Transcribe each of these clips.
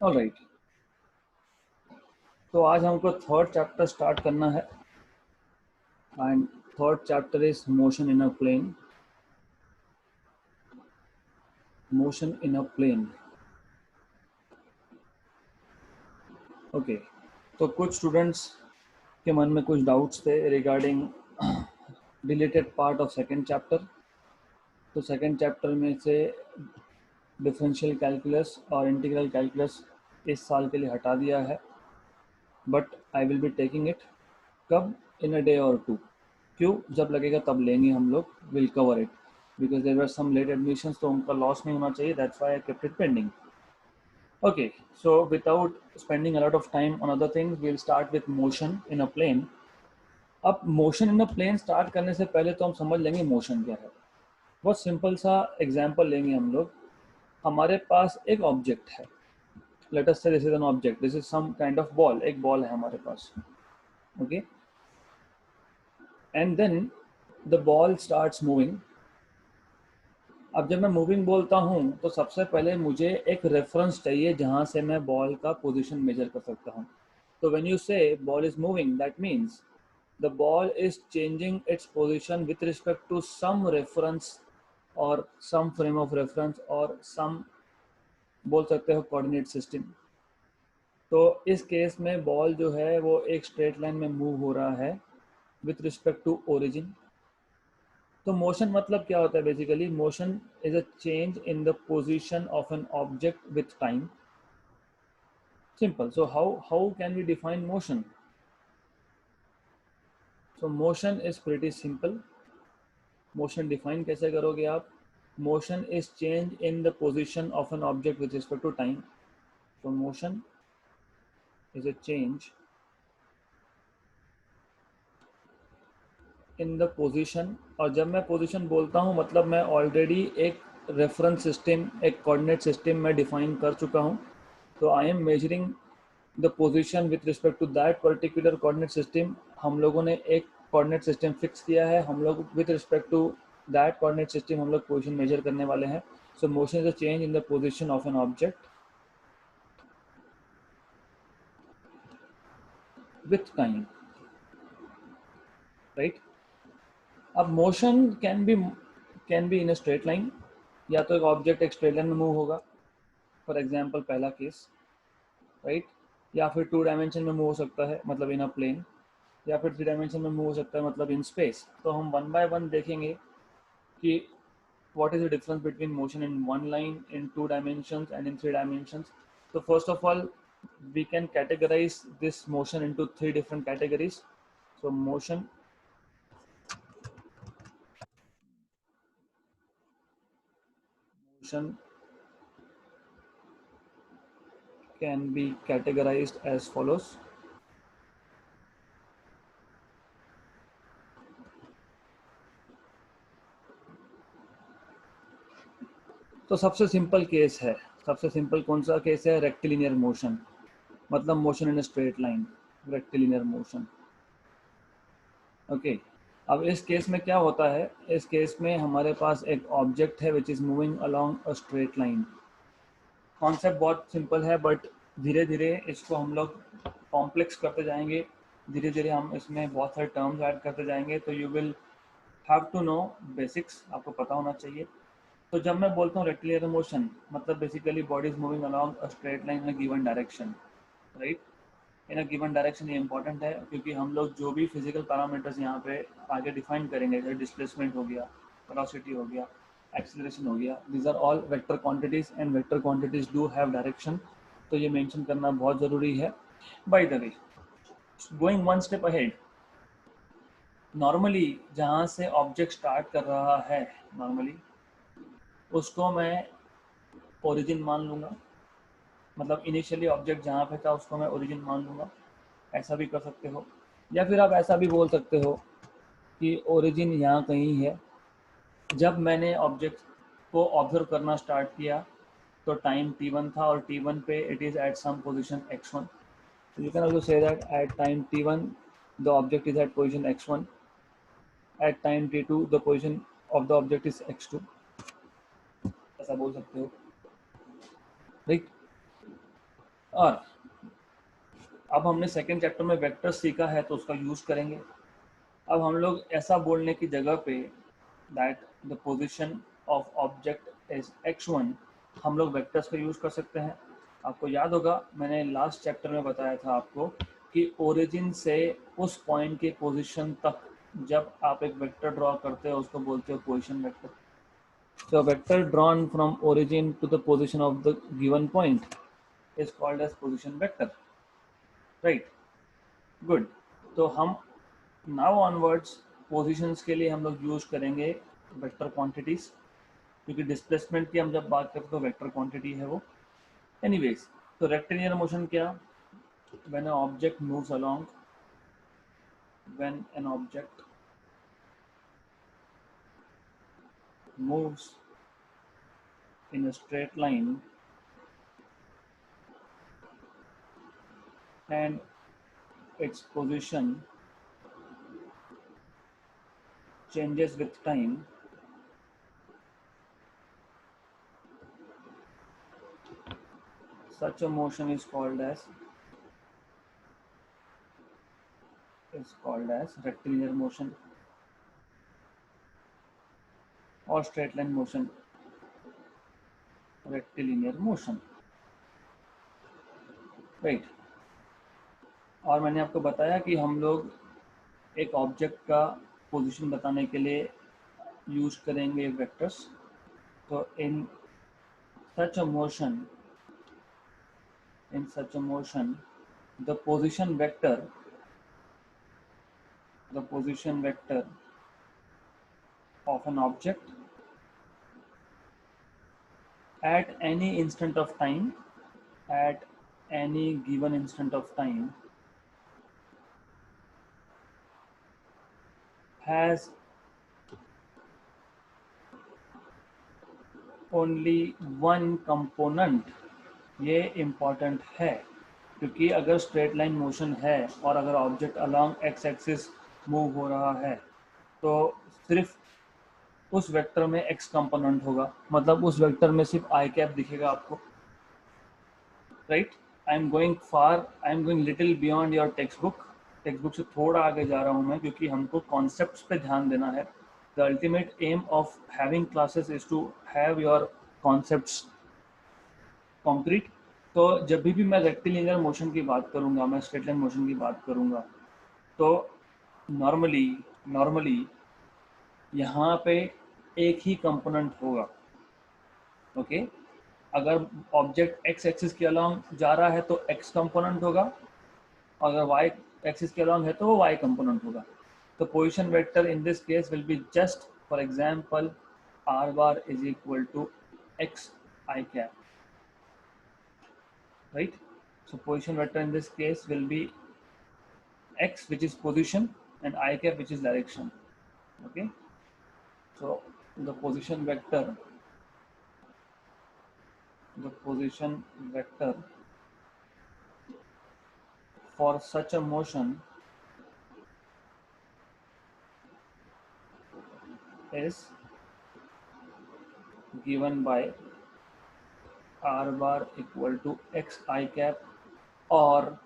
Alright, तो आज हमको थर्ड चैप्टर स्टार्ट करना है and third chapter is motion in a plane. Motion in a plane. Okay, तो कुछ स्टूडेंट्स के मन में कुछ डाउट्स थे regarding related part of second chapter. तो सेकंड चैप्टर में से डिफरेंशियल कैलकुलस और इंटीग्रल कैलकुलस इस साल के लिए हटा दिया है, but I will be taking it कब, इन अ डे और टू। क्यों, जब लगेगा तब लेंगे हम लोग, will cover it because there were some late admissions, तो उनका लॉस नहीं होना चाहिए, that's why I kept it pending. Okay, so without spending a lot of time on other things, we'll start with motion in a plane. अब motion in a plane start करने से पहले तो हम समझ लेंगे मोशन क्या है। बहुत सिंपल सा एग्जांपल लेंगे हम लोग। हमारे पास एक ऑब्जेक्ट है, let us say this is an object, this is some kind of ball, एक बॉल है हमारे पास। Okay, and then the ball starts moving. अब जब मैं मूविंग बोलता हूँ तो सबसे पहले मुझे एक रेफरेंस चाहिए जहाँ से मैं बॉल का पोजीशन मेजर कर सकता हूँ। तो व्हेन यू से ball is moving, that means the ball is changing its position with respect to some reference or some frame of reference or some, बोल सकते हो, कोऑर्डिनेट सिस्टम। तो इस केस में बॉल जो है वो एक स्ट्रेट लाइन में मूव हो रहा है विथ रिस्पेक्ट टू ओरिजिन। तो मोशन मतलब क्या होता है? Basically motion is a change in the position of an object with time. Simple. So how can we define motion? So motion is pretty simple. Motion डिफाइन कैसे करोगे आप? Motion is change in the position of an object with respect to time. तो motion is a change in the position, और जब मैं position बोलता हूँ मतलब मैं ऑलरेडी एक रेफरेंस सिस्टम, एक कोऑर्डिनेट सिस्टम में डिफाइन कर चुका हूँ। तो I am measuring the position with respect to that particular coordinate system. हम लोगों ने एक कोऑर्डिनेट सिस्टम फिक्स किया है, हम लोग with respect to that coordinate system हम लोग पोजीशन मेजर करने वाले हैं। So motion is a change in the position of an object with time, right? अब motion can be in a straight line, या तो एक ऑब्जेक्ट एक स्ट्रेट लाइन में मूव होगा, फॉर एग्जांपल पहला केस, राइट? या फिर टू डायमेंशन में मूव हो सकता है, मतलब इन अ प्लेन, या फिर थ्री डायमेंशन में मूव हो सकता है, मतलब इन स्पेस। तो हम वन बाय वन देखेंगे कि what is the difference between motion in one line, in two dimensions and in three dimensions. So first of all, we can categorize this motion into three different categories. So motion can be categorized as follows. तो सबसे simple case है, सबसे simple कौन सा case है? Rectilinear motion, मतलब motion in straight line, rectilinear motion. Okay, अब इस केस में क्या होता है? इस केस में हमारे पास एक ऑब्जेक्ट है which is moving along a straight line. Concept बहुत सिंपल है, बट धीरे धीरे इसको हम लोग कॉम्प्लेक्स करते जाएंगे, धीरे धीरे हम इसमें बहुत सारे टर्म्स ऐड करते जाएंगे। तो you will have to know basics, आपको पता होना चाहिए। तो जब मैं बोलता हूँ रेक्टिलिनियर मोशन, मतलब basically body is moving along a straight line in a given direction, right? In a given direction ये इंपॉर्टेंट है क्योंकि हम लोग जो भी फिजिकल पैरामीटर्स यहाँ पे आगे डिफाइन करेंगे, जैसे डिस्प्लेसमेंट हो गया, वेलोसिटी हो गया, एक्सीलरेशन हो गया, these are all vector quantities and vector quantities do have direction. तो ये मेंशन करना बहुत ज़रूरी है। By the way, going one step ahead, normally जहाँ से ऑब्जेक्ट स्टार्ट कर रहा है, नॉर्मली उसको मैं ओरिजिन मान लूँगा, मतलब इनिशियली ऑब्जेक्ट जहाँ पे था उसको मैं ओरिजिन मान लूँगा। ऐसा भी कर सकते हो, या फिर आप ऐसा भी बोल सकते हो कि ओरिजिन यहाँ कहीं है। जब मैंने ऑब्जेक्ट को ऑब्जर्व करना स्टार्ट किया तो टाइम t1 था, और t1 पे it is at some position x1। So you can also say that at time t1 the object is at position x1, at time t2 the position of the object is x2, ऐसा बोल सकते हो, right? और अब हमने second chapter में vector सीखा है तो उसका यूज करेंगे। अब हम लोग ऐसा बोलने की जगह पे that the position of object is x1, हम लोग वेक्टर्स का यूज कर सकते हैं। आपको याद होगा मैंने लास्ट चैप्टर में बताया था आपको कि ओरिजिन से उस पॉइंट की पोजीशन तक जब आप एक वेक्टर ड्रॉ करते हो उसको बोलते हो position vector. So a vector drawn from origin to the position of the given point is called as position vector, right? Good. तो हम now onwards positions के लिए हम लोग यूज करेंगे वेक्टर क्वांटिटीज, क्योंकि डिस्प्लेसमेंट की हम जब बात करते हैं तो वेक्टर क्वांटिटी है वो। एनीवेज, तो रेक्टिलिनियर मोशन क्या? when an object moves along when an object moves in a straight line and its position changes with time, such a motion is called as rectilinear motion or straight line motion, rectilinear motion, right. और मैंने आपको बताया कि हम लोग एक object का position बताने के लिए यूज करेंगे वेक्टर्स। तो in such a motion the position vector of an object at any instant of time, at any given instant of time, has only one component। ये इम्पॉर्टेंट है क्योंकि अगर स्ट्रेट लाइन मोशन है और अगर object along x axis move हो रहा है तो सिर्फ उस वेक्टर में एक्स कंपोनेंट होगा, मतलब उस वेक्टर में सिर्फ आई कैप दिखेगा आपको, right. I am going little beyond your text book से थोड़ा आगे जा रहा हूँ मैं, क्योंकि हमको कॉन्सेप्ट्स पे ध्यान देना है। The ultimate aim of having classes is to have your concepts concrete. तो जब भी मैं रेक्टिलिनियर मोशन की बात करूंगा, मैं स्ट्रेट लाइन मोशन की बात करूंगा, तो नॉर्मली यहाँ पे एक ही कंपोनेंट होगा, ओके। अगर ऑब्जेक्ट एक्स एक्सिस के अलोंग जा रहा है तो एक्स कंपोनेंट होगा, अगर वाई एक्सिस के अलोंग है तो वो वाई कंपोनेंट होगा। तो position vector in this case will be just for example r bar is equal to x I cap, right? So position vector in this case will be x, which is position, and I cap, which is direction, okay? So the position vector for such a motion is given by r bar equal to x I cap or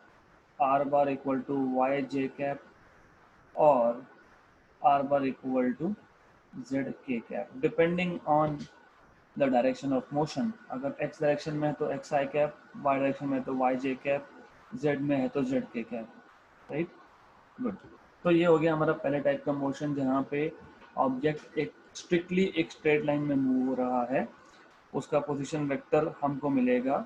r bar equal to y j cap or r bar equal to z k cap, depending on the direction of motion. अगर x direction में है तो x आई cap, y direction में है तो y j cap, z में है तो z k cap, right. Good. तो ये हो गया हमारा पहले टाइप का मोशन जहाँ पे ऑब्जेक्ट एक स्ट्रिक्टली एक स्ट्रेट लाइन में मूव हो रहा है, उसका पोजीशन वेक्टर हमको मिलेगा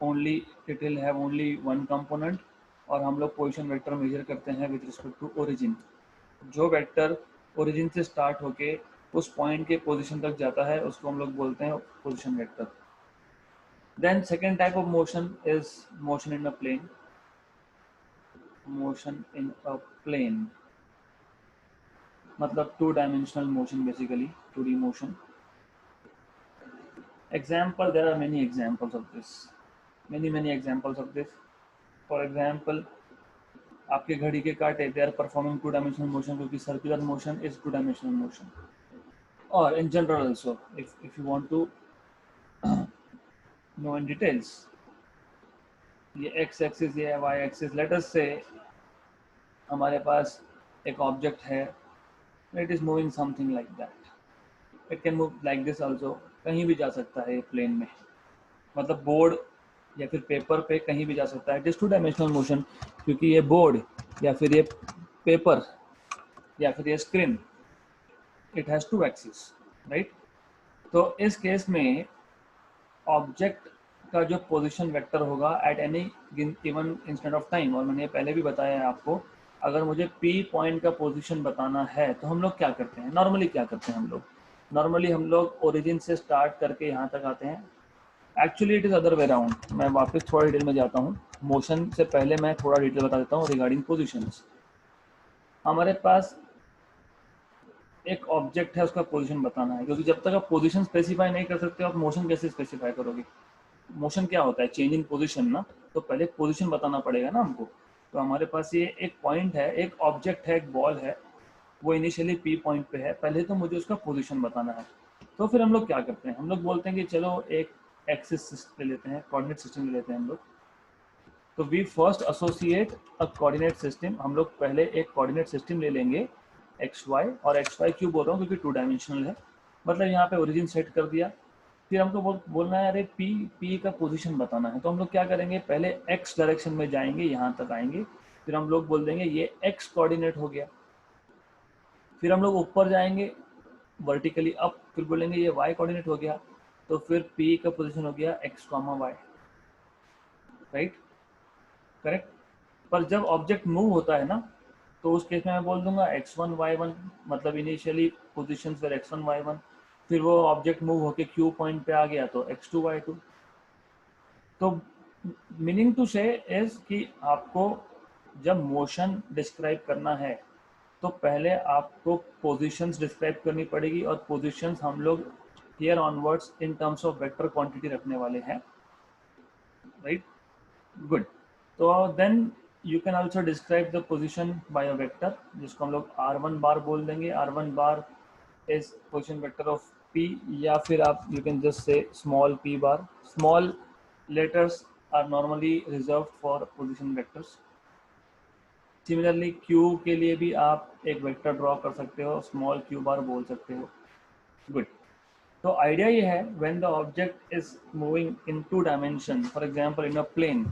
only, it will have only one component, और हम लोग पोजीशन वेक्टर मेजर करते हैं विद रिस्पेक्ट टू ओरिजिन। जो वेक्टर ओरिजिन से स्टार्ट होके उस पॉइंट के पोजीशन तक जाता है उसको हम लोग बोलते हैं position vector. Then second type of motion is motion in a plane. मतलब two dimensional motion, basically 2D motion. Example, there are many examples of this, many examples of this. For example, आपके घड़ी के कांटे, they are performing two dimensional motion, क्योंकि circular motion is two dimensional motion. Or in general also, if you want to know in details, ये x axis, ये Y axis. Late us से हमारे पास एक ऑब्जेक्ट है, it is moving something like that, it can move like this also, कहीं भी जा सकता है ये प्लेन में, मतलब बोर्ड या फिर पेपर पे कहीं भी जा सकता है। It is two dimensional motion, क्योंकि ये बोर्ड या फिर ये पेपर या फिर ये screen, it has two axis, right. तो इस केस में ऑब्जेक्ट का जो पोजीशन वेक्टर होगा at any given instant of time, और मैंने पहले भी बताया है आपको, अगर मुझे P पॉइंट का पोजीशन बताना है तो हम लोग क्या करते हैं, नॉर्मली क्या करते हैं हम लोग, नॉर्मली हम लोग ओरिजिन से स्टार्ट करके यहाँ तक आते हैं। Actually it is other way round, मैं वापस थोड़ा डिटेल में जाता हूँ, मोशन से पहले मैं थोड़ा डिटेल बता देता हूँ रिगार्डिंग पोजिशंस। हमारे पास एक ऑब्जेक्ट है, उसका पोजीशन बताना है, क्योंकि जब तक आप पोजीशन स्पेसिफाई नहीं कर सकते आप मोशन कैसे स्पेसिफाई करोगे। मोशन क्या होता है, चेंज इन पोजीशन ना, तो पहले पोजीशन बताना पड़ेगा ना हमको। तो हमारे पास ये एक पॉइंट है, एक ऑब्जेक्ट है, एक बॉल है, वो इनिशियली P पॉइंट पे है, पहले तो मुझे उसका पोजीशन बताना है। तो फिर हम लोग क्या करते हैं, हम लोग बोलते हैं कि चलो एक एक्सिस ले लेते हैं, कोऑर्डिनेट सिस्टम ले लेते हैं हम लोग। तो we first associate a coordinate system, हम लोग पहले एक कोऑर्डिनेट सिस्टम ले लेंगे एक्स वाई, और एक्स वाई क्यों बोल रहा हूँ क्योंकि टू डायमेंशनल है, मतलब यहाँ पे ओरिजिन सेट कर दिया। फिर हमको बोलना है अरे पी का पोजीशन बताना है, तो हम लोग क्या करेंगे, पहले एक्स डायरेक्शन में जाएंगे, यहाँ तक आएंगे, फिर हम लोग बोल देंगे ये एक्स कोऑर्डिनेट हो गया। फिर हम लोग ऊपर जाएंगे वर्टिकली अप, फिर बोलेंगे ये वाई कोऑर्डिनेट हो गया, तो फिर पी का पोजीशन हो गया x comma y, right, correct. पर जब ऑब्जेक्ट मूव होता है ना, तो उस केस में मैं बोल दूंगा x1 y1, मतलब इनिशियली पोजीशन फिर x1 y1, फिर वो ऑब्जेक्ट मूव होके Q पॉइंट पे आ गया तो x2 y2। तो मीनिंग टू से इज कि आपको जब मोशन डिस्क्राइब करना है तो पहले आपको पोजीशंस डिस्क्राइब करनी पड़ेगी, और पोजीशंस हम लोग here onwards in terms of vector quantity रखने वाले हैं, राइट, गुड। तो then you can also describe the position by a vector, जिसको हम लोग r1 बार बोल देंगे। r1 bar is position vector of p, या फिर आप you can just say small p bar. Small letters are normally reserved for position vectors. Similarly q के लिए भी आप एक वेक्टर ड्रॉ कर सकते हो, स्मॉल q बार बोल सकते हो, गुड। तो आइडिया ये है, when the object is moving in two dimension, for example in a plane,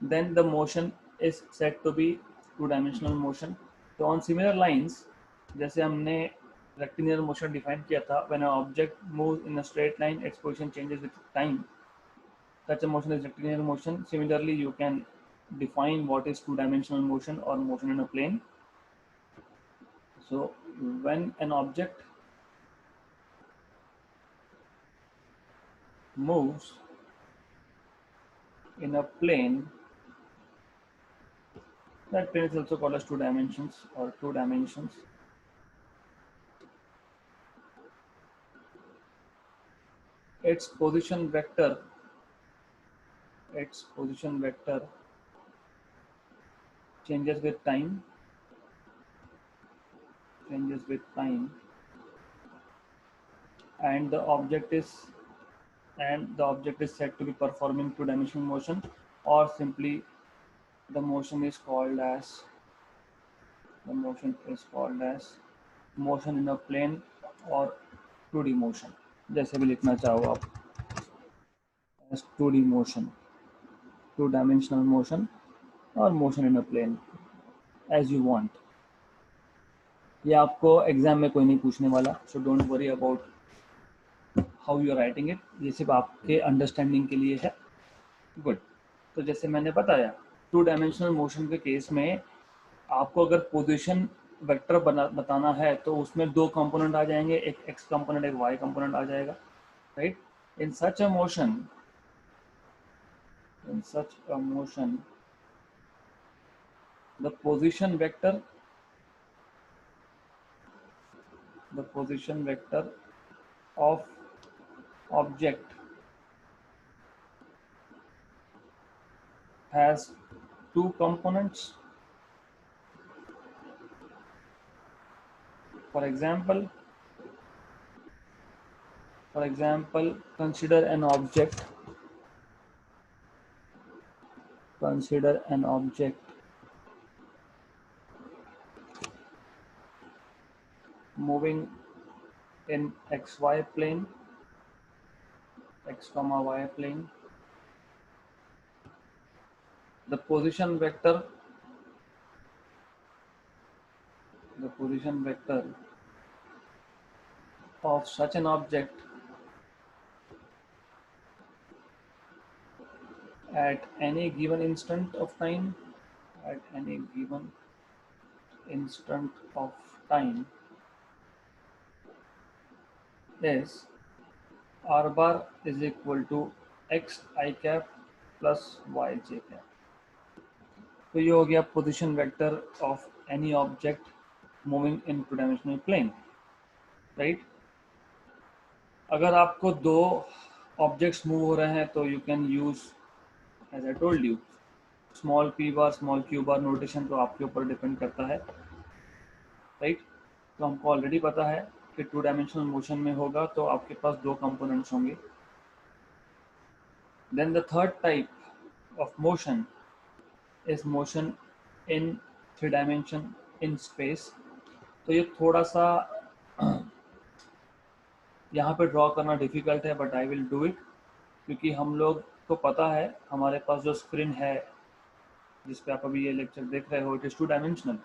then the motion is said to be two-dimensional motion. तो on similar lines, जैसे हमने rectilinear motion define किया था, when an object moves in a straight line, its position changes with time. Such a motion is rectilinear motion. Similarly, you can define what is two-dimensional motion or motion in a plane. So when an object moves in a plane, that plane is also called as two dimensions or two dimensions. Its position vector changes with time, and the object is said to be performing two-dimensional motion, or simply the motion is called as motion in a plane or 2D motion, जैसे भी लिखना चाहो आप, as 2D motion, two-dimensional motion or motion in a plane, as you want. ये आपको exam में कोई नहीं पूछने वाला, so don't worry about how you are writing it, ये सिर्फ आपके अंडरस्टैंडिंग के लिए है, गुड। तो जैसे मैंने बताया, टू डायमेंशनल मोशन के केस में आपको अगर पोजीशन वेक्टर बताना है तो उसमें दो कंपोनेंट आ जाएंगे, एक एक्स कंपोनेंट एक वाई कंपोनेंट आ जाएगा, right. In such a motion the position vector of object has two components. For example, consider an object consider an object moving in xy plane, x comma y plane. The position vector of such an object at any given instant of time, at any given instant of time is r bar is equal to x I cap plus y j cap. तो ये हो गया position vector of any object moving in two dimensional plane, right. अगर आपको दो objects move हो रहे हैं तो you can use, as I told you, small p bar small q bar notation तो आपके ऊपर डिपेंड करता है, राइट। तो हमको ऑलरेडी पता है कि टू डायमेंशनल मोशन में होगा तो आपके पास दो कंपोनेंट्स होंगे। Then the third type of motion is motion in three dimension in space. तो ये थोड़ा सा यहाँ पे ड्रॉ करना डिफिकल्ट है, but I will do it, क्योंकि हम लोग को पता है हमारे पास जो स्क्रीन है जिस पे आप अभी ये लेक्चर देख रहे हो, it is two dimensional.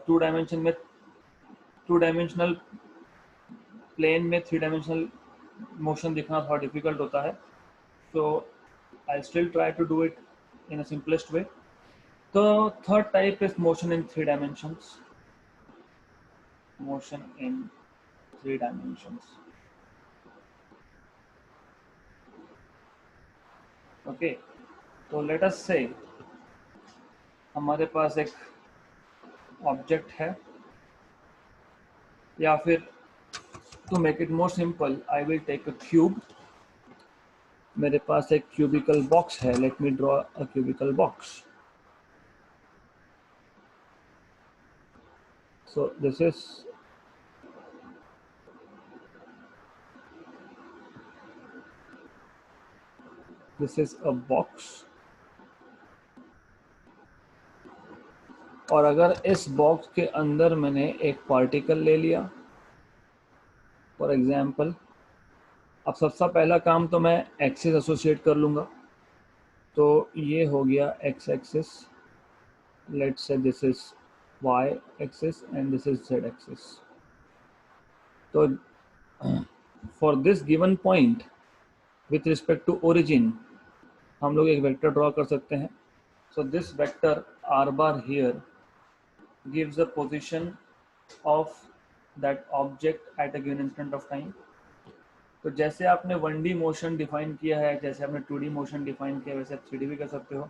Two dimensional plane में थ्री डायमेंशनल मोशन दिखना थोड़ा डिफिकल्ट होता है, so I'll still try to do it in a simplest way. The third type is motion in three dimensions. Motion in three dimensions. Okay, so let us say हमारे पास एक object है, या फिर to make it more simple, I will take a cube. मेरे पास एक cubical box है. Let me draw a cubical box. So this is a box, और अगर इस बॉक्स के अंदर मैंने एक पार्टिकल ले लिया, फॉर एग्जाम्पल, अब सबसे पहला काम तो मैं एक्सिस एसोसिएट कर लूँगा, तो ये हो गया X axis, let's say this is Y axis and this is Z axis. तो for this given point with respect to origin हम लोग एक वेक्टर ड्रॉ कर सकते हैं। So this vector R bar here gives the position of that object at a given instant of time. तो जैसे आपने 1D मोशन डिफाइन किया है, जैसे आपने 2D मोशन डिफाइन किया, वैसे आप 3D भी कर सकते हो।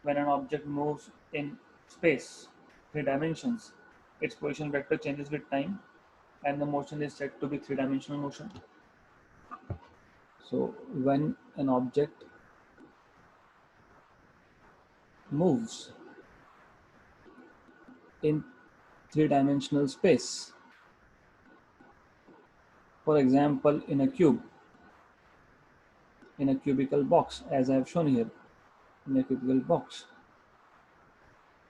When an object moves in space, 3 dimensions, its position vector changes with time and the motion is said to be 3-dimensional motion. So when an object moves in 3-dimensional space, for example in a cube, in a cubical box, as I have shown here, in a cubical box,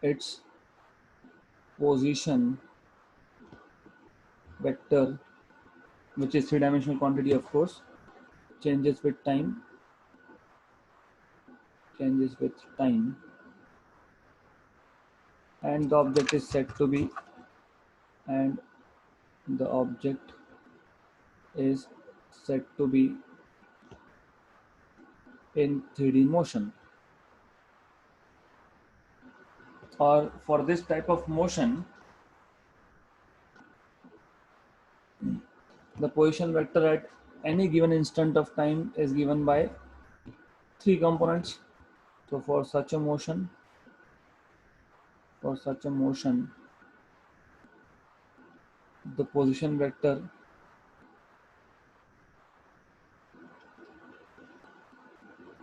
its position vector, which is 3-dimensional quantity of course, changes with time, and the object is said to be, in 3D motion. Or for this type of motion, the position vector at any given instant of time is given by 3 components. So for such a motion, the position vector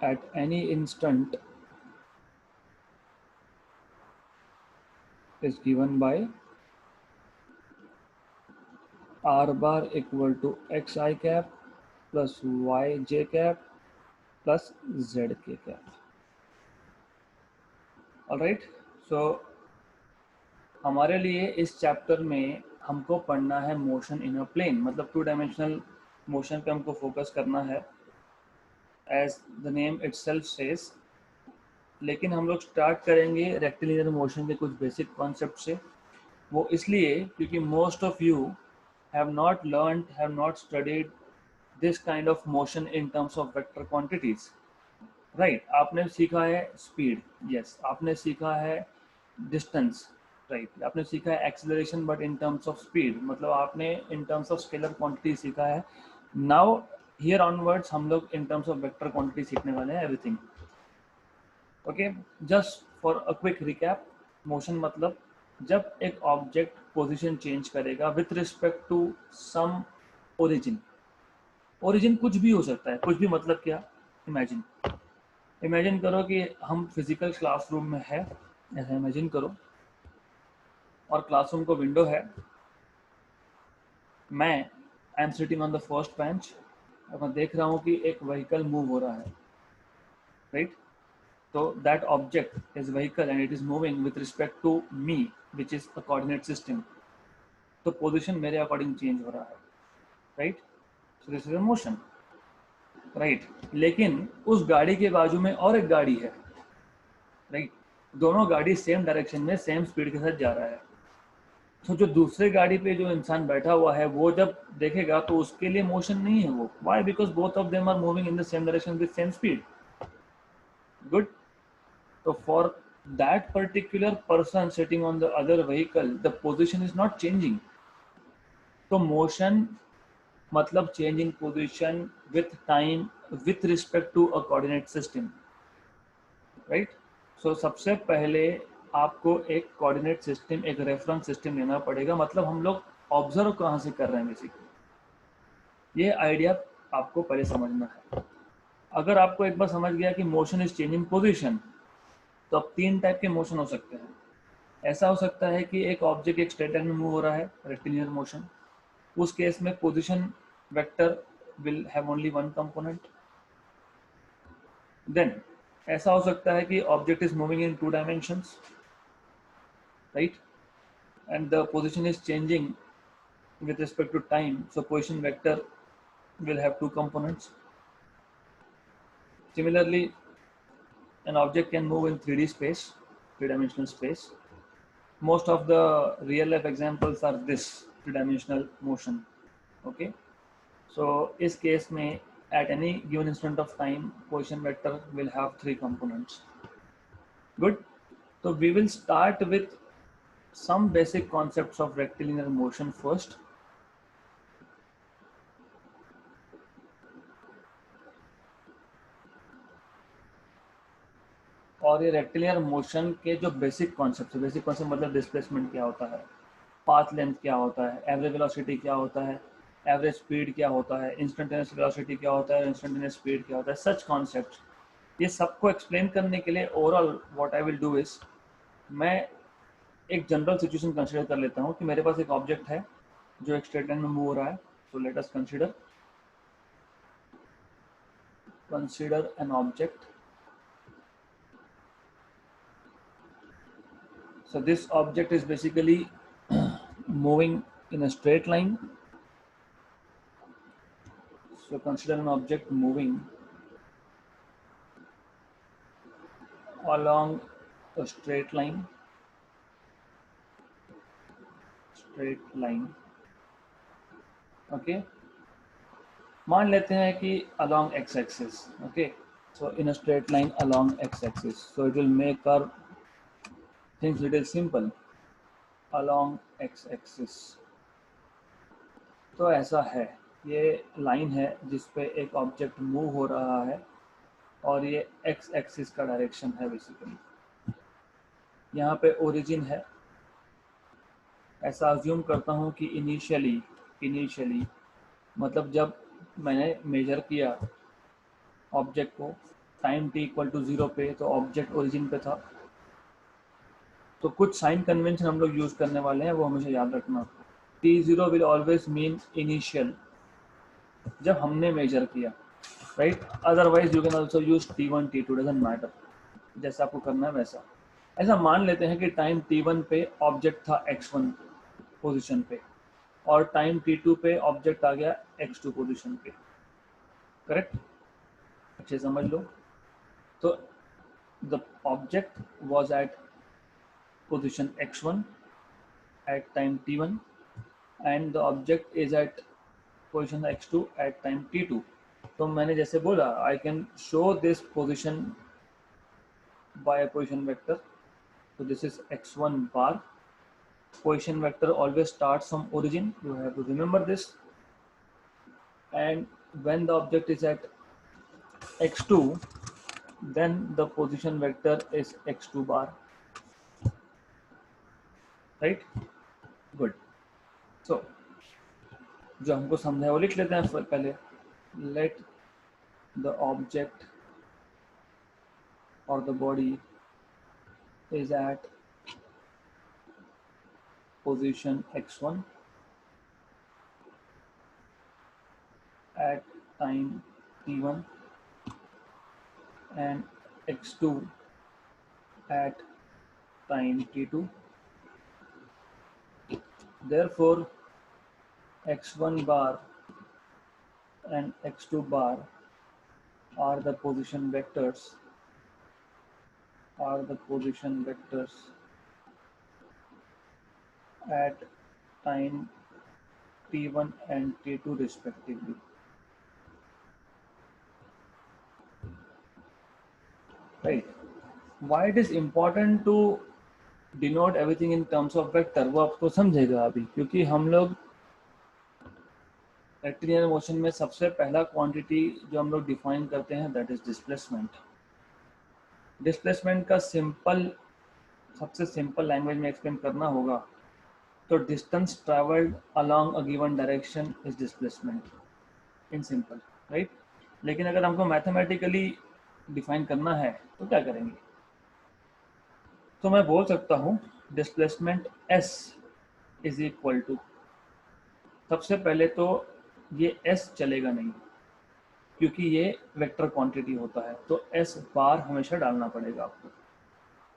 at any instant is given by r bar equal to xi cap plus yj cap plus zk cap. Alright, so हमारे लिए इस chapter में हमको पढ़ना है motion in a plane, मतलब 2 dimensional motion पे हमको फोकस करना है, as the name itself says. लेकिन हम लोग स्टार्ट करेंगे रेक्टिलिनियर मोशन के कुछ बेसिक कॉन्सेप्ट से। वो इसलिए क्योंकि most of you have not studied this kind of motion in terms of vector quantities, right. आपने सीखा है स्पीड, यस, आपने सीखा है डिस्टेंस, राइट, आपने सीखा है acceleration but in terms of speed, मतलब आपने in terms of scalar quantity सीखा है। नाउ हियर ऑनवर्ड्स हम लोग in terms of vector quantity सीखने वाले हैं, everything. Okay, just for a quick recap, motion मतलब जब एक ऑब्जेक्ट पोजीशन चेंज करेगा with respect to some origin. Origin कुछ भी हो सकता है, कुछ भी मतलब क्या, इमेजिन करो कि हम फिजिकल क्लासरूम में है, ऐसा इमेजिन करो, और क्लासरूम को विंडो है, मैं I am sitting on the first bench और मैं देख रहा हूँ कि एक व्हीकल मूव हो रहा है, राइट। तो that object is vehicle and it is moving with respect to me which is a coordinate system. तो पोजीशन मेरे अकॉर्डिंग चेंज हो रहा है, right. So this is a motion, right. लेकिन उस गाड़ी के बाजू में और एक गाड़ी है, राइट। दोनों गाड़ी सेम डायरेक्शन में सेम स्पीड के साथ जा रहा है। तो जो दूसरे गाड़ी पे जो इंसान बैठा हुआ है वो जब देखेगा तो उसके लिए मोशन नहीं है वो, why, because both of them are moving in the same direction with same speed, good. तो for that particular person sitting on the other vehicle the position is not changing। तो मोशन मतलब change in position with time with respect to a coordinate system, right. So सबसे पहले आपको एक coordinate system, एक reference system लेना पड़ेगा, मतलब हम लोग ऑब्जर्व कहाँ से कर रहे हैं बेसिकली, ये आइडिया आपको पहले समझना है। अगर आपको एक बार समझ गया कि मोशन इज चेंजिंग पोजीशन, तो अब 3 टाइप के मोशन हो सकते हैं। ऐसा हो सकता है कि एक ऑब्जेक्ट एक स्ट्रेट लाइन में मूव हो रहा है, रेक्टिलिनियर मोशन, उस केस में position vector will have only one component. Then ऐसा हो सकता है कि object is moving in 2 dimensions, right, and the position is changing with respect to time, so position vector will have 2 components. Similarly, an object can move in 3D space, 3-dimensional space. Most of the real life examples are this 3-dimensional motion, okay। So इस case में at any given instant of time position vector will have 3 components, good। So we will start with some basic concepts of rectilinear motion first। और ये rectilinear motion के जो basic concept है, basic concept मतलब displacement क्या होता है, path length क्या होता है, एवरेज वेलोसिटी क्या होता है, एवरेज स्पीड क्या होता है, इंस्टेंटेनियस वेलोसिटी क्या होता है, इंस्टेंटेनियस स्पीड क्या होता है, सच कॉन्सेप्ट, ये सबको एक्सप्लेन करने के लिए overall what I will do is, मैं एक जनरल सिचुएशन कंसिडर कर लेता हूँ कि मेरे पास एक ऑब्जेक्ट है जो एक स्ट्रेट लाइन में मूव हो रहा है। So let us consider an object. So this object is basically moving in a straight line. So consider an object moving along a straight line, okay। मान लेते हैं कि along x-axis, okay। So in a straight line along x-axis, so it will make our things little simple, along x-axis। तो ऐसा है, ये line है जिस पे एक ऑब्जेक्ट मूव हो रहा है और ये एक्स एक्सिस का डायरेक्शन है बेसिकली। यहाँ पे ओरिजिन है, ऐसा अज्यूम करता हूँ कि इनिशियली मतलब जब मैंने मेजर किया ऑब्जेक्ट को टाइम t इक्वल टू 0 पे, तो ऑब्जेक्ट ओरिजिन पे था। तो कुछ साइन कन्वेंशन हम लोग यूज़ करने वाले हैं, वो हमेशा याद रखना। t0 will always mean initial, जब हमने मेजर किया, right. Otherwise you can also use t1 t2, doesn't matter, जैसा आपको करना है वैसा। ऐसा मान लेते हैं कि टाइम t1 पे ऑब्जेक्ट था x1 पोजीशन पे और टाइम t2 पे ऑब्जेक्ट आ गया x2 पोजीशन पे, करेक्ट? अच्छे समझ लो। तो the object was at position x1 at time t1 and the object is at position x2 at time t2. तो मैंने जैसे बोला, I can show this position by a position vector. So this is x1 bar. Position vector always starts from origin. You have to remember this. And when the object is at x2, then the position vector is x2 bar. Right? Good. So जो हमको समझा है वो लिख लेते हैं पहले. Let the object or the body is at position x1 at time t1 and x2 at time t2. Therefore, x1 bar and x2 bar are the position vectors at time t1 and t2 respectively. Right? Why it is important to denote everything in terms of vector, वो आपको समझेगा अभी, क्योंकि हम लोग rectilinear motion में सबसे पहला क्वांटिटी जो हम लोग डिफाइन करते हैं दैट इज डिस्प्लेसमेंट. डिस्प्लेसमेंट का सबसे सिंपल लैंग्वेज में एक्सप्लेन करना होगा तो distance travelled along a given direction is displacement in simple, right? लेकिन अगर हमको मैथमेटिकली डिफाइन करना है तो क्या करेंगे? तो मैं बोल सकता हूँ displacement s is equal to, सबसे पहले तो ये s चलेगा नहीं क्योंकि ये वेक्टर क्वांटिटी होता है, तो s बार हमेशा डालना पड़ेगा आपको.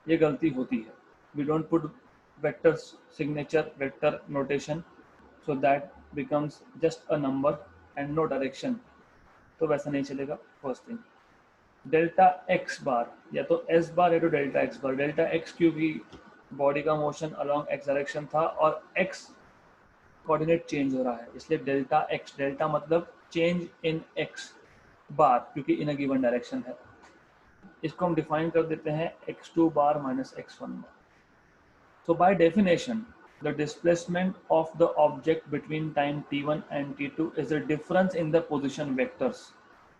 ये गलती होती है. We don't put vector signature, vector notation, so that becomes just a number and no direction. तो वैसा नहीं चलेगा. First thing, delta x bar या तो एस बार या तो delta x bar. Delta x क्योंकि बॉडी का मोशन अलॉन्ग एक्स डायरेक्शन था और एक्स कोऑर्डिनेट चेंज हो रहा है, इसलिए डेल्टा एक्स. डेल्टा मतलब चेंज इन एक्स बार क्योंकि इन अ गिवन डायरेक्शन है. इसको हम डिफाइन कर देते हैं x2 bar minus x1 bar. So by definition, the displacement of the object between time t1 and t2 is the difference in the position vectors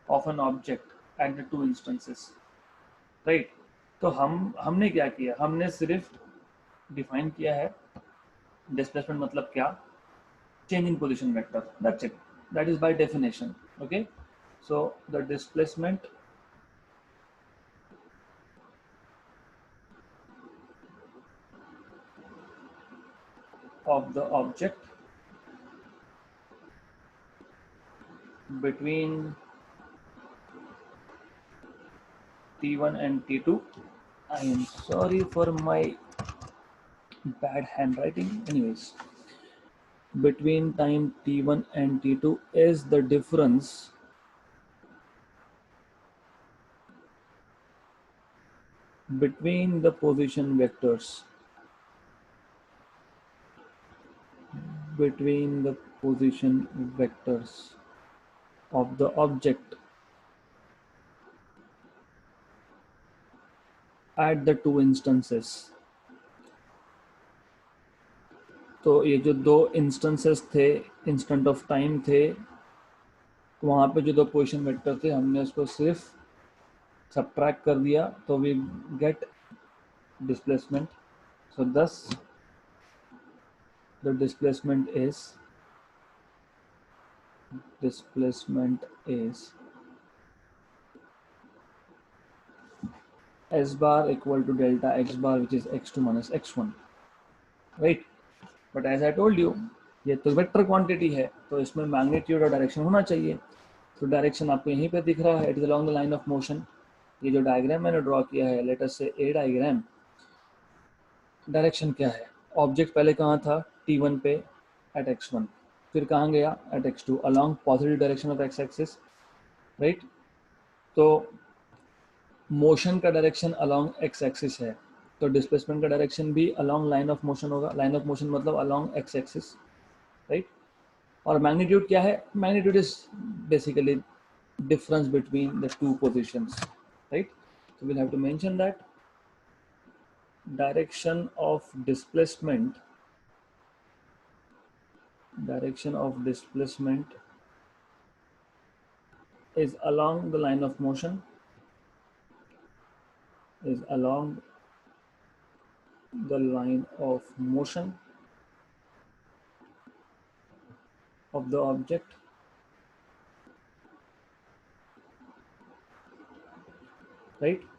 of an object at the two instances, right? तो हमने क्या किया, हमने सिर्फ define किया है displacement मतलब क्या, change in position vector, that's it. That is by definition. Okay, so the displacement of the object between t1 and t2. I am sorry for my bad handwriting. Anyways, between time t1 and t2 is the difference between the position vectors of the object at the two instances. तो ये जो दो instances थे, instant of time थे, वहाँ पे जो दो पोजीशन वेक्टर थे हमने उसको सिर्फ सबट्रैक्ट कर दिया तो we get displacement. So thus the displacement is s bar equal to delta x bar which is x2 minus x1, right? But as I told you, ये तो वेक्टर क्वांटिटी है तो इसमें मैग्नीट्यूड और डायरेक्शन होना चाहिए. तो डायरेक्शन आपको यहीं पे दिख रहा है, it is along the line of motion. ये जो डायग्राम मैंने ड्रॉ किया है, लेट अस से ए डायग्राम, डायरेक्शन क्या है, ऑब्जेक्ट पहले कहाँ था, t1 पे एट x1, फिर कहाँ गया at x2 along positive direction of x axis, right. तो मोशन का डायरेक्शन अलॉन्ग x एक्सिस है, तो डिस्प्लेसमेंट का डायरेक्शन भी अलॉन्ग लाइन ऑफ मोशन होगा, लाइन ऑफ मोशन मतलब अलॉन्ग x एक्सिस, राइट। और मैग्नीट्यूड क्या है, magnitude is basically difference between the two positions, right. So we'll have to mention that direction of displacement is along the line of motion, is along the line of motion of the object, right।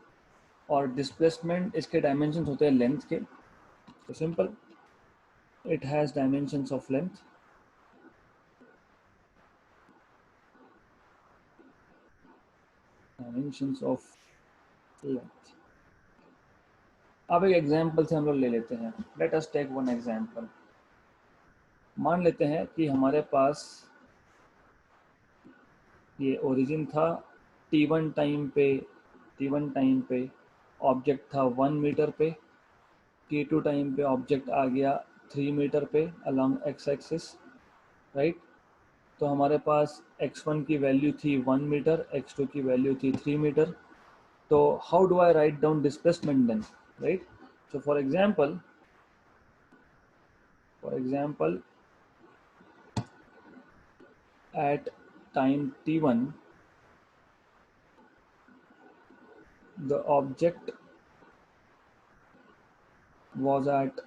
और displacement इसके dimensions होते हैं length के, तो simple it has dimensions of length, dimensions of length. अब एक example से हम लोग ले लेते हैं, let us take one example. मान लेते हैं कि हमारे पास ये ओरिजिन था, t1 टाइम पे ऑब्जेक्ट था 1 मीटर पे, t2 टाइम पे ऑब्जेक्ट आ गया 3 मीटर पे अलॉन्ग x एक्सिस, राइट। तो हमारे पास x1 की वैल्यू थी 1 मीटर, x2 की वैल्यू थी 3 मीटर। तो how do I write down displacement then, right. So for example at time t1 the object was at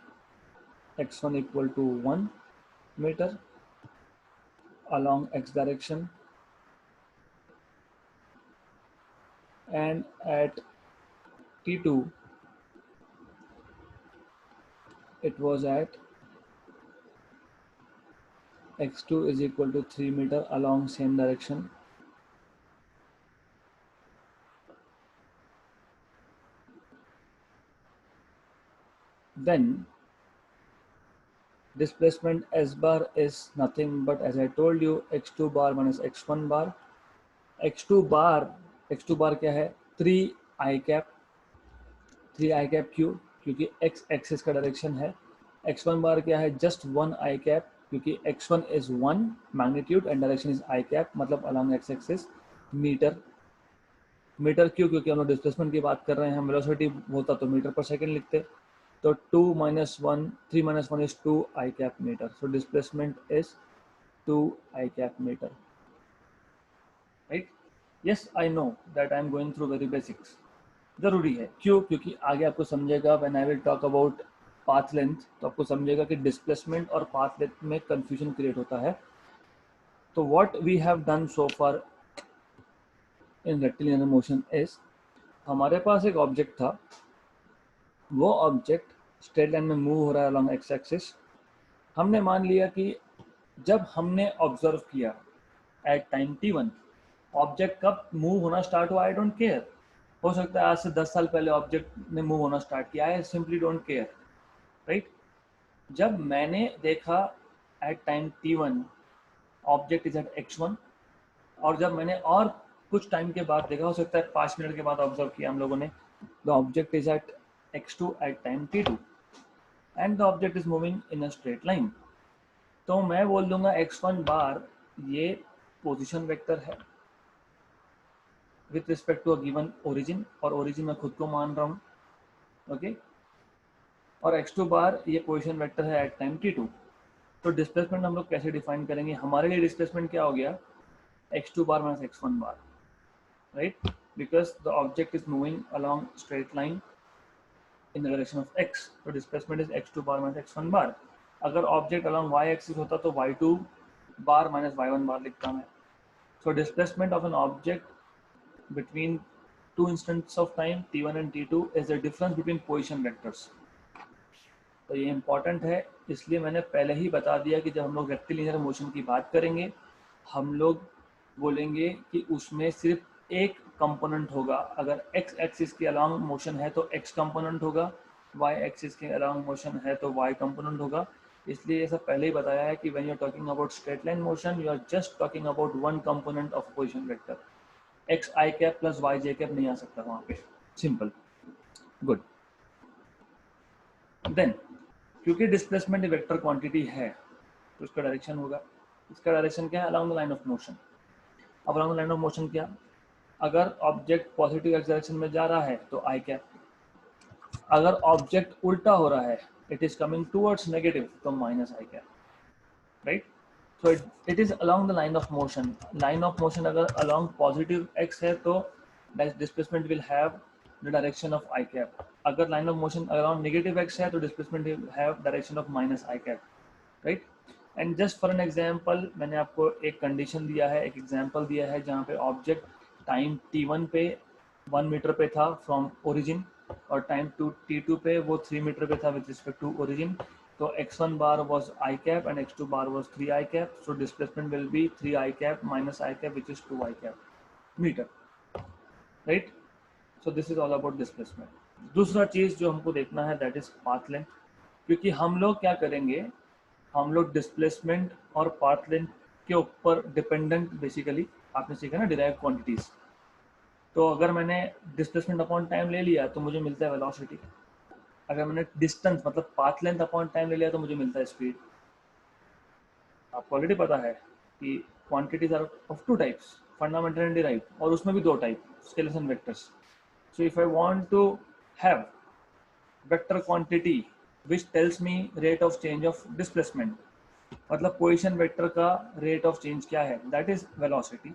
x1 equal to 1 meter along x direction, and at t2 it was at x2 is equal to 3 meter along same direction. Then displacement s bar is nothing but, as I told you, x2 bar minus x1 bar. x2 bar क्या है, 3 i cap, 3 i cap क्यों, क्योंकि x axis का direction है। x1 बार क्या है, just 1 i cap, क्योंकि x1 is 1 magnitude and direction is i cap, मतलब अलॉन्ग x एक्सिस। मीटर क्यों, क्योंकि हम लोग डिस्प्लेसमेंट की बात कर रहे हैं, हम वेलोसिटी होता तो मीटर पर सेकेंड लिखते। तो 2 minus 1, 3 minus 1 is 2 i cap meter. So displacement is 2 i cap meter, right? Yes, I know that I am going through very basics. जरूरी है, क्यों, क्योंकि आगे आपको समझेगा when I will talk about path length, तो आपको समझेगा कि डिस्प्लेसमेंट और पाथ लेंथ में कंफ्यूजन क्रिएट होता है। तो what we have done so far in rectilinear motion is, हमारे पास एक ऑब्जेक्ट था, वो ऑब्जेक्ट स्ट्रेट लाइन में मूव हो रहा है अलॉन्ग एक्स एक्सिस। हमने मान लिया कि जब हमने ऑब्जर्व किया एट टाइम t1, ऑब्जेक्ट कब मूव होना स्टार्ट हुआ, आई डोंट केयर। हो सकता है आज से 10 साल पहले ऑब्जेक्ट ने मूव होना स्टार्ट किया, I simply don't care, right. जब मैंने देखा at time t1 object is at x1, और जब मैंने और कुछ टाइम के बाद देखा, हो सकता है 5 मिनट के बाद ऑब्जर्व किया हम लोगों ने, the object is at x2 at time t2 and the object is moving in a straight line. तो मैं बोल दूंगा x1 बार ये पोजीशन वेक्टर है with respect to a given origin, और ओरिजिन मैं खुद को मान रहा हूँ, ओके। और x2 बार ये पोजीशन वेक्टर है एट टाइम t2। तो डिस्प्लेसमेंट हम लोग कैसे डिफाइन करेंगे, हमारे लिए डिस्प्लेसमेंट क्या हो गया, x2 bar minus x1 bar, right, because the object is moving along straight line in the direction of x, तो displacement is x2 bar minus x1 bar। अगर ऑब्जेक्ट along y axis होता तो y2 bar minus y1 bar लिखता मैं। So displacement of an object between two instants of time t1 and t2 is the difference between position vectors। तो ये important है, इसलिए मैंने पहले ही बता दिया कि जब हम लोग रेक्टिलिनियर मोशन की बात करेंगे, हम लोग बोलेंगे कि उसमें सिर्फ एक कंपोनेंट होगा। अगर x एक्सिस के अलॉन्ग मोशन है तो x कंपोनेंट होगा, y एक्सिस के अलोंग मोशन है तो y कंपोनेंट होगा, इसलिए ये सब पहले ही बताया है कि when you are talking about straight line motion you are just talking about one component of position vector, X I cap plus Y J cap नहीं आ सकता वहाँ पे, सिंपल, गुड। देन क्योंकि डिस्प्लेसमेंट वेक्टर क्वांटिटी है तो इसका direction होगा, इसका डायरेक्शन क्या है, along the line of motion. अब along the line of motion क्या, अगर ऑब्जेक्ट पॉजिटिव एक्स डायरेक्शन में जा रहा है तो आई कैप, अगर ऑब्जेक्ट उल्टा हो रहा है, it is coming towards negative, तो minus I cap, right. So it is along the line of motion, line of motion अगर अलोंग पॉजिटिव एक्स है तो displacement will have the direction of I cap, अगर line of motion around negative X है तो displacement will have direction of minus I cap, right. And just for an example मैंने आपको एक condition दिया है, एक एग्जांपल दिया है जहाँ पे ऑब्जेक्ट टाइम t1 पे 1 मीटर पे था फ्रॉम ओरिजिन और टाइम t2 पे वो 3 मीटर पे था विद रिस्पेक्ट टू ओरिजिन, तो x1 bar was I cap and x2 bar was 3 I cap, so displacement will be 3 I cap minus I cap which is 2 I cap meter, right? So this is all about displacement. दूसरा चीज जो हमको देखना है that is path length, क्योंकि हम लोग क्या करेंगे, हम लोग डिस्प्लेसमेंट और पाथ लेंथ के ऊपर डिपेंडेंट, बेसिकली आपने सीखा ना डिराइव क्वांटिटीज, तो अगर मैंने डिस्प्लेसमेंट अपॉन टाइम ले लिया तो मुझे मिलता है वेलोसिटी, अगर मैंने डिस्टेंस मतलब पाथ लेंथ अपॉन टाइम ले लिया तो मुझे मिलता है स्पीड। आपको ऑलरेडी पता है कि quantities are of two types, fundamental and derive, और उसमें भी दो type, scalars and vectors. So if I want to have vector quantity which tells me rate of change of displacement, मतलब पोजीशन वेक्टर का rate of change क्या है, that is velocity.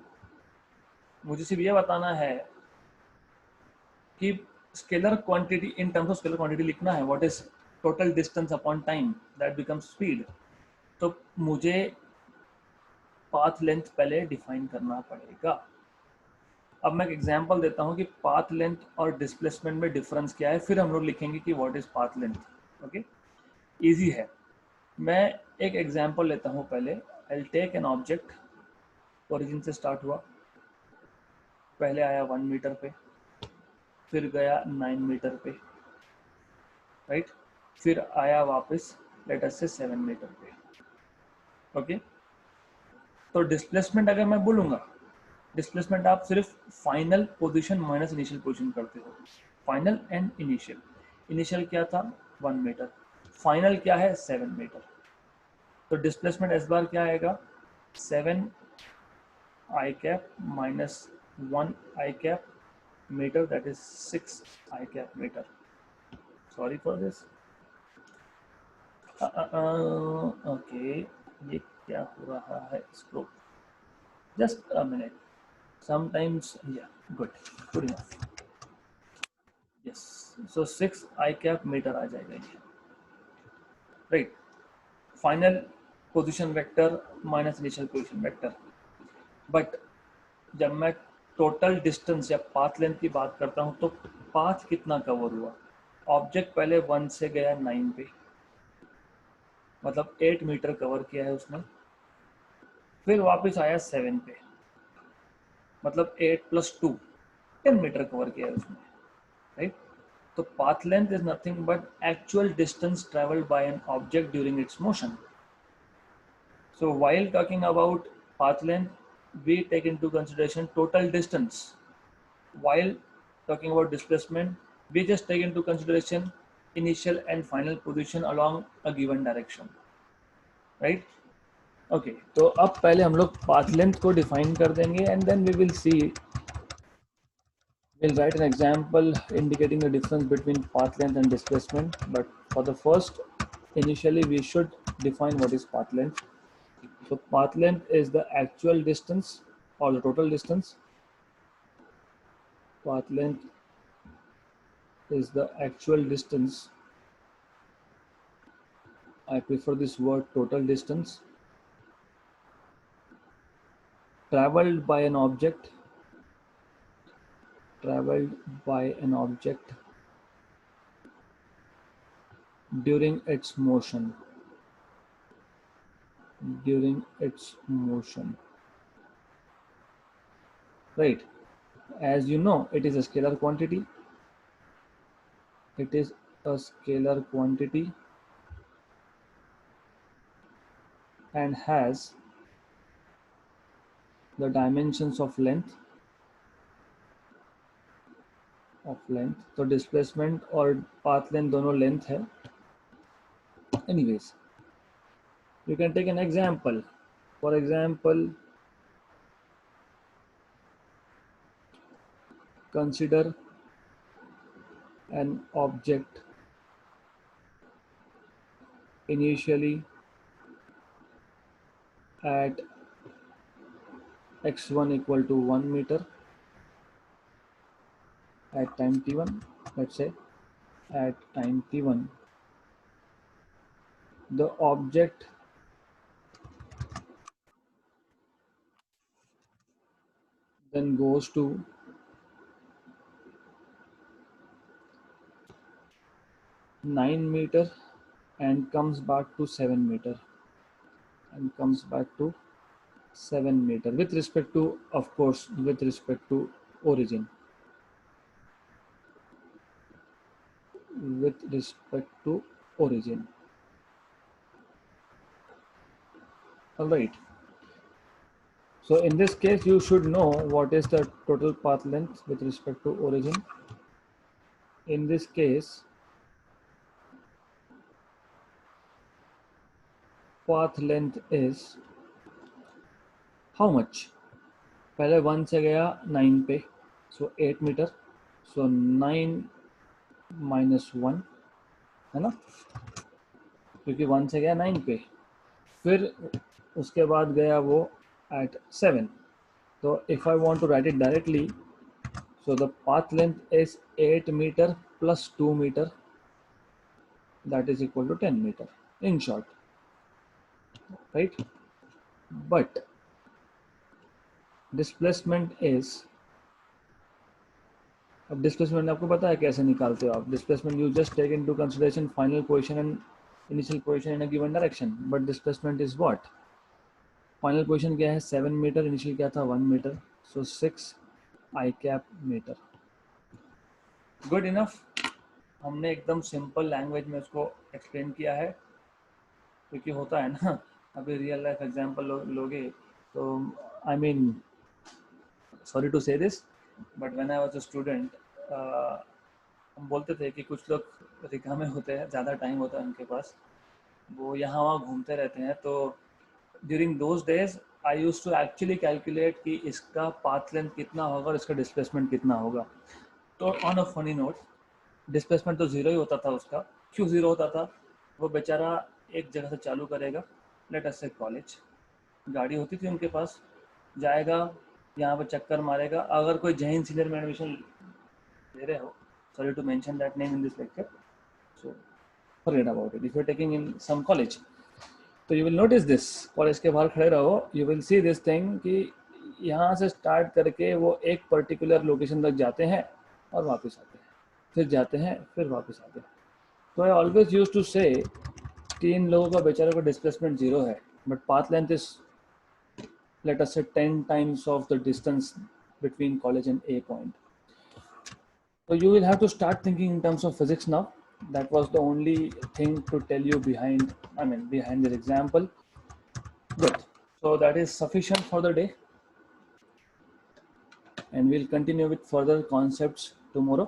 मुझे सिर्फ ये बताना है कि scalar quantity, in terms of scalar quantity लिखना है, what is total distance upon time, that becomes speed. तो मुझे पाथ लेंथ पहले डिफाइन करना पड़ेगा। अब मैं एक एग्जांपल देता हूं कि पाथ लेंथ और डिस्प्लेसमेंट में डिफरेंस क्या है, फिर हम लोग लिखेंगे कि what is path length. Okay, easy है। मैं एक एग्जांपल लेता हूं पहले। I will take an object, origin से स्टार्ट हुआ, पहले आया 1 मीटर पे, फिर गया 9 मीटर पे, राइट, फिर आया वापस लेट अस से 7 मीटर पे। ओके, तो डिस्प्लेसमेंट अगर मैं बोलूँगा, डिस्प्लेसमेंट आप सिर्फ final position minus initial position करते हो, फाइनल एंड इनिशियल। इनिशियल क्या था 1 मीटर, फाइनल क्या है 7 मीटर, तो डिस्प्लेसमेंट इस बार क्या आएगा 7 I cap minus 1 I cap meter, that is 6 I cap meter. Sorry for this, okay, ये क्या हो रहा है इसको, just a minute, sometimes yeah, good enough, yes, so 6 I cap meter आ जाएगा ये, right. Final position vector minus initial position vector. But जब मैं टोटल डिस्टेंस या पाथ लेंथ की बात करता हूँ तो पाथ कितना कवर हुआ, ऑब्जेक्ट पहले 1 से गया 9 पे, मतलब 8 मीटर कवर किया है उसने, फिर वापस आया 7 पे, मतलब 8 + 2 10 मीटर कवर किया है उसने, राइट। तो path length is nothing but actual distance traveled by an object during its motion. So while talking about path length, we take into consideration total distance. While talking about displacement, we just take into consideration initial and final position along a given direction, right? Okay, तो अब पहले हम लोग path length को define कर देंगे and then we will see, we'll write an example indicating the difference between path length and displacement. But for the first, initially we should define what is path length. So path length is the actual distance or the total distance. Path length is the actual distance. I prefer this word total distance traveled by an object, traveled by an object during its motion, during its motion, right. As you know, it is a scalar quantity. It is a scalar quantity and has the dimensions of length तो displacement और path length दोनों length है. Anyways, you can take an example. For example, consider an object initially at x1 equal to 1 meter at time t1. Let's say at time t1 the object then goes to 9 meter and comes back to 7 meter with respect to, of course, with respect to origin. All right. So in this case, you should know what is the total path length with respect to origin. In this case, path length is how much? पहले 1 से गया 9 पे, so 8 meter, so 9 minus 1 है ना, क्योंकि 1 से गया 9 पे, फिर उसके बाद गया वो at 7. So if I want to write it directly, so the path length is 8 meter plus 2 meter, that is equal to 10 meter in short, right? But displacement is, अब डिस्प्लेसमेंट आपको पता है कैसे निकालते हो आप. Displacement you just take into consideration final position and initial position in a given direction. But displacement is what? Final position क्या है 7 मीटर, इनिशियल क्या था 1 metre, so 6 I cap metre. Good enough. हमने एकदम सिंपल लैंग्वेज में उसको explain किया है, क्योंकि होता है ना अभी रियल लाइफ एग्जांपल लोगे तो आई मीन सॉरी टू से this, but when I was a student हम बोलते थे कि कुछ लोग रिका में होते हैं, ज़्यादा टाइम होता है उनके पास, वो यहाँ वहाँ घूमते रहते हैं. तो during those days I used to actually calculate कि इसका पाथ लेंथ कितना होगा और इसका डिस्प्लेसमेंट कितना होगा. तो on a funny note, displacement तो ज़ीरो ही होता था उसका. क्यों ज़ीरो होता था? वो बेचारा एक जगह से चालू करेगा, लेट अस से कॉलेज, गाड़ी होती थी उनके पास, जाएगा यहाँ पर चक्कर मारेगा. अगर कोई जैन सीनियर में एडमिशन ले रहे हो, sorry to mention that name in this lecture, so forget about it. If you're taking in some college, तो you will notice this, college के बाहर खड़े रहो, you will see this thing कि यहाँ से स्टार्ट करके वो एक पर्टिकुलर लोकेशन तक जाते हैं और वापस आते हैं, फिर जाते हैं फिर वापस आते हैं. तो आई ऑलवेज यूज टू से कि इन लोगों का बेचारों का डिस्प्लेसमेंट जीरो है, but path length is let us say 10 times of the distance between college and A point. So you will have to start thinking in terms of physics now. That was the only thing to tell you behind this example. Good. So that is sufficient for the day, and we'll continue with further concepts tomorrow.